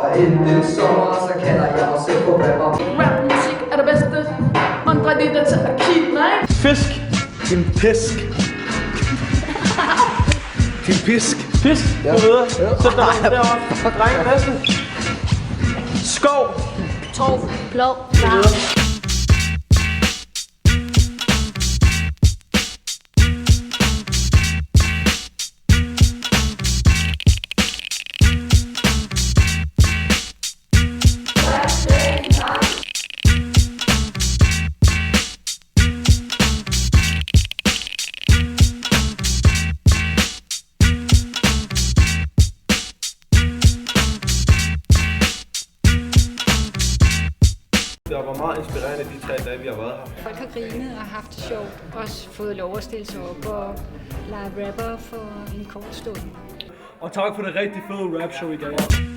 Og inden sommer, så kalder jeg mig selv på rapper. Rapmusik er det bedste. Andre det der til at kigge, nej? Fisk. Din pisk. Din pisk. Pisk. Ja. Gå videre. Sæt dig derovre. Dreng næste. Skov. Torv. Plov. Det var meget inspirerende de 3 dage, vi har været her. Folk har grinet og haft det sjovt. Også fået lov at stille sig op og lege rapper for en kort stund. Og tak for det rigtig fede rap show i dag.